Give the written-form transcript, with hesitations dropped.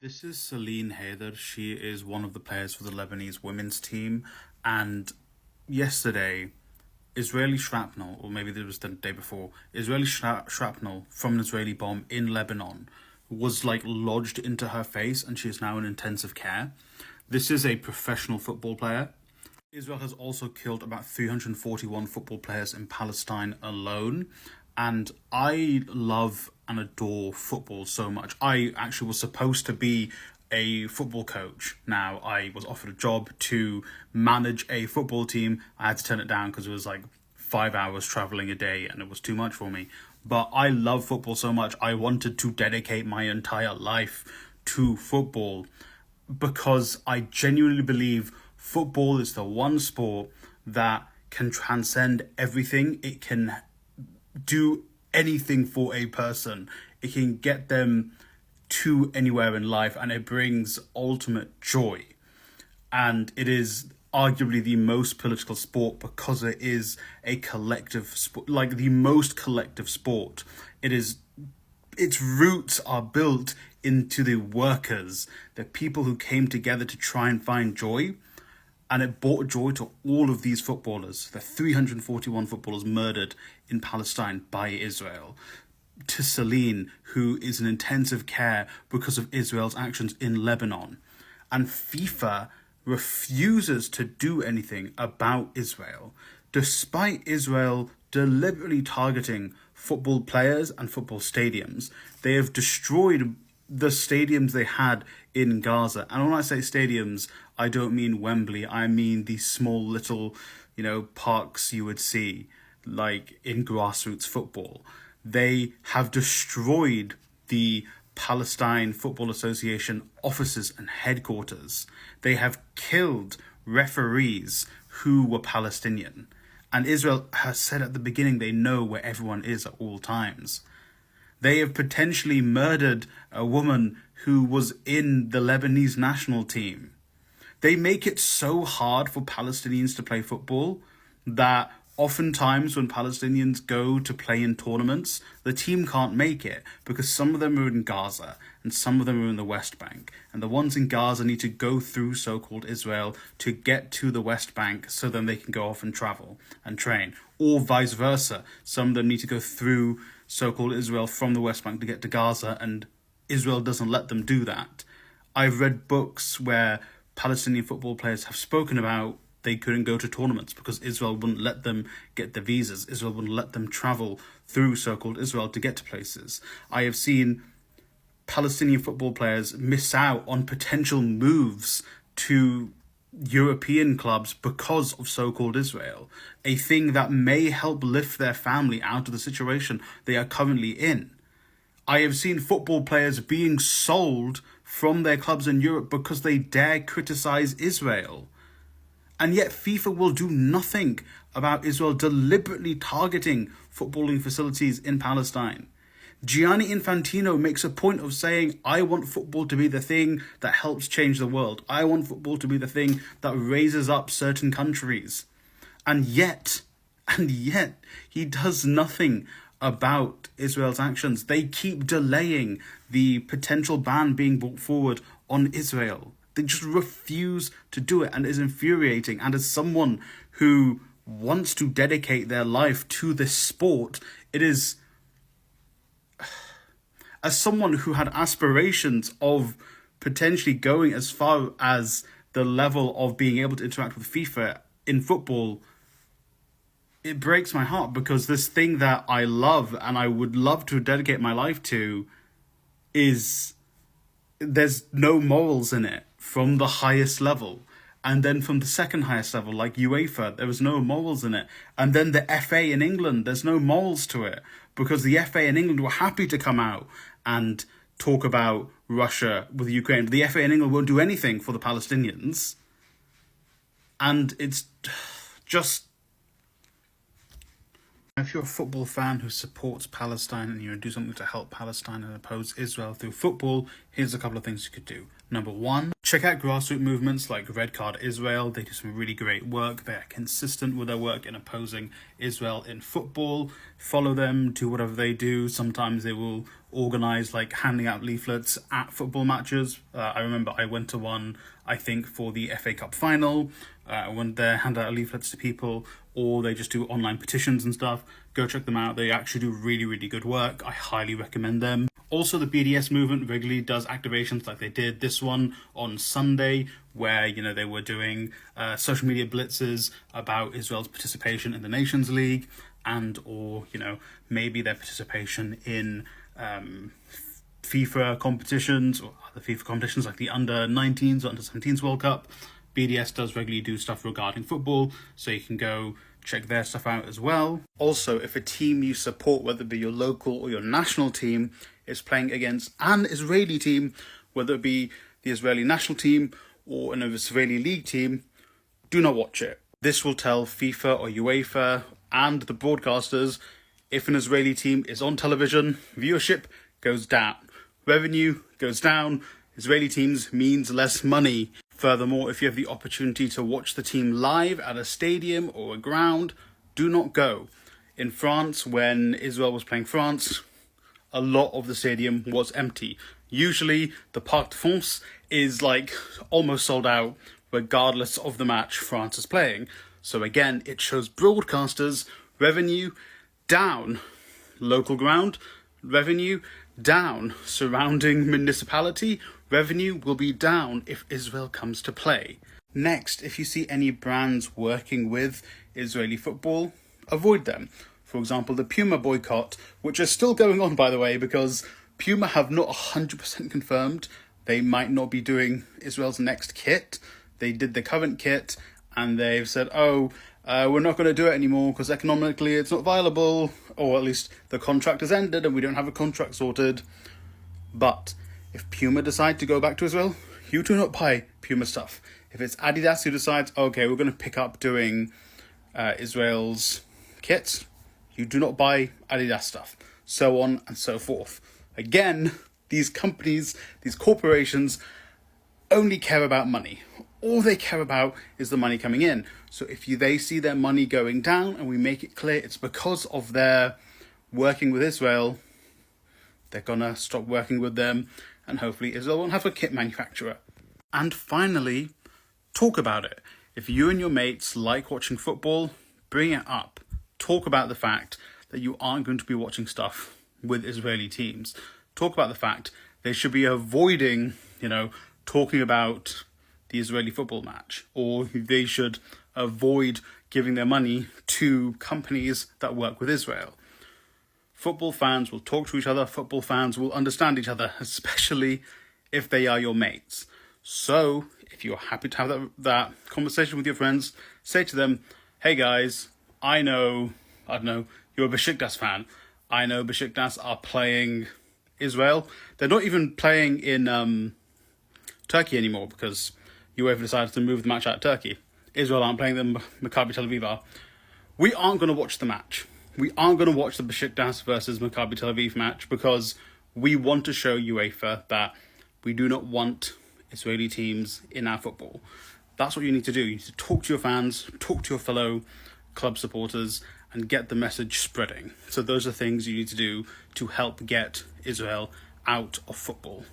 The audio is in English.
This is Celine Haider. She is one of the players for the Lebanese women's team. And yesterday, Israeli shrapnel, or maybe it was the day before, Israeli shrapnel from an Israeli bomb in Lebanon was like lodged into her face, and she is now in intensive care. This is a professional football player. Israel has also killed about 341 football players in Palestine alone. And I love and adore football so much. I actually was supposed to be a football coach. Now, I was offered a job to manage a football team. I had to turn it down because it was like 5 hours traveling a day and it was too much for me. But I love football so much. I wanted to dedicate my entire life to football because I genuinely believe football is the one sport that can transcend everything. It can do anything for a person. It can get them to anywhere in life, and it brings ultimate joy. And it is arguably the most political sport because it is a collective sport, like the most collective sport. Its roots are built into the workers, the people who came together to try and find joy. And it brought joy to all of these footballers, the 341 footballers murdered in Palestine by Israel, to Celine, who is in intensive care because of Israel's actions in Lebanon. And FIFA refuses to do anything about Israel, despite Israel deliberately targeting football players and football stadiums. They have destroyed the stadiums they had in Gaza. And when I say stadiums, I don't mean Wembley. I mean the small little, parks you would see, like in grassroots football. They have destroyed the Palestine Football Association offices and headquarters. They have killed referees who were Palestinian. And Israel has said at the beginning they know where everyone is at all times. They have potentially murdered a woman who was in the Lebanese national team. They make it so hard for Palestinians to play football that oftentimes when Palestinians go to play in tournaments, the team can't make it because some of them are in Gaza and some of them are in the West Bank. And the ones in Gaza need to go through so-called Israel to get to the West Bank so then they can go off and travel and train. Or vice versa. Some of them need to go through so-called Israel from the West Bank to get to Gaza, and Israel doesn't let them do that. I've read books where Palestinian football players have spoken about they couldn't go to tournaments because Israel wouldn't let them get the visas. Israel wouldn't let them travel through so-called Israel to get to places. I have seen Palestinian football players miss out on potential moves to European clubs because of so-called Israel, a thing that may help lift their family out of the situation they are currently in. I have seen football players being sold from their clubs in Europe because they dare criticize Israel. And yet FIFA will do nothing about Israel deliberately targeting footballing facilities in Palestine. Gianni Infantino makes a point of saying, I want football to be the thing that helps change the world. I want football to be the thing that raises up certain countries. And yet, he does nothing about Israel's actions. They keep delaying the potential ban being brought forward on Israel. They just refuse to do it, and it is infuriating. And as someone who wants to dedicate their life to this sport, it is... As someone who had aspirations of potentially going as far as the level of being able to interact with FIFA in football, it breaks my heart because this thing that I love and I would love to dedicate my life to there's no morals in it from the highest level. And then from the second highest level, like UEFA, there was no morals in it. And then the FA in England, there's no morals to it because the FA in England were happy to come out and talk about Russia with Ukraine. The FA in England won't do anything for the Palestinians. And it's just... If you're a football fan who supports Palestine and you want to do something to help Palestine and oppose Israel through football, here's a couple of things you could do. Number one, check out grassroots movements like Red Card Israel. They do some really great work. They're consistent with their work in opposing Israel in football. Follow them, do whatever they do. Sometimes they will organise like handing out leaflets at football matches. I remember I went to one, I think, for the FA Cup final. I went there, hand out leaflets to people, or they just do online petitions and stuff. Go check them out. They actually do really, really good work. I highly recommend them. Also, the BDS movement regularly does activations like they did this one on Sunday, where, you know, they were doing social media blitzes about Israel's participation in the Nations League, and or, you know, maybe their participation in FIFA competitions or other FIFA competitions like the under-19s or under-17s World Cup. BDS does regularly do stuff regarding football, so you can go check their stuff out as well. Also, if a team you support, whether it be your local or your national team, is playing against an Israeli team, whether it be the Israeli national team or an Israeli league team, do not watch it. This will tell FIFA or UEFA and the broadcasters if an Israeli team is on television, viewership goes down, revenue goes down, Israeli teams means less money. Furthermore, if you have the opportunity to watch the team live at a stadium or a ground, do not go. In France, when Israel was playing France, a lot of the stadium was empty. Usually, the Parc de France is like almost sold out, regardless of the match France is playing. So again, it shows broadcasters revenue down, local ground revenue down, surrounding municipality revenue will be down if Israel comes to play. Next, if you see any brands working with Israeli football, avoid them. For example, the Puma boycott, which is still going on, by the way, because Puma have not 100% confirmed they might not be doing Israel's next kit. They did the current kit, and they've said, we're not going to do it anymore because economically it's not viable, or at least the contract has ended and we don't have a contract sorted. But if Puma decide to go back to Israel, you do not buy Puma stuff. If it's Adidas who decides, okay, we're going to pick up doing Israel's kits, you do not buy Adidas stuff. So on and so forth. Again, these companies, these corporations only care about money. All they care about is the money coming in. So if they see their money going down and we make it clear it's because of their working with Israel, they're gonna stop working with them, and hopefully Israel won't have a kit manufacturer. And finally, talk about it. If you and your mates like watching football, bring it up. Talk about the fact that you aren't going to be watching stuff with Israeli teams. Talk about the fact they should be avoiding, talking about the Israeli football match, or they should avoid giving their money to companies that work with Israel. Football fans will talk to each other. Football fans will understand each other, especially if they are your mates. So if you're happy to have that conversation with your friends, say to them, hey guys, I don't know, you're a Besiktas fan. I know Besiktas are playing Israel. They're not even playing in Turkey anymore because UEFA decided to move the match out of Turkey. Israel aren't playing them, Maccabi Tel Aviv are. We aren't going to watch the match. We aren't going to watch the Besiktas versus Maccabi Tel Aviv match because we want to show UEFA that we do not want Israeli teams in our football. That's what you need to do. You need to talk to your fans, talk to your fellow club supporters, and get the message spreading. So those are things you need to do to help get Israel out of football.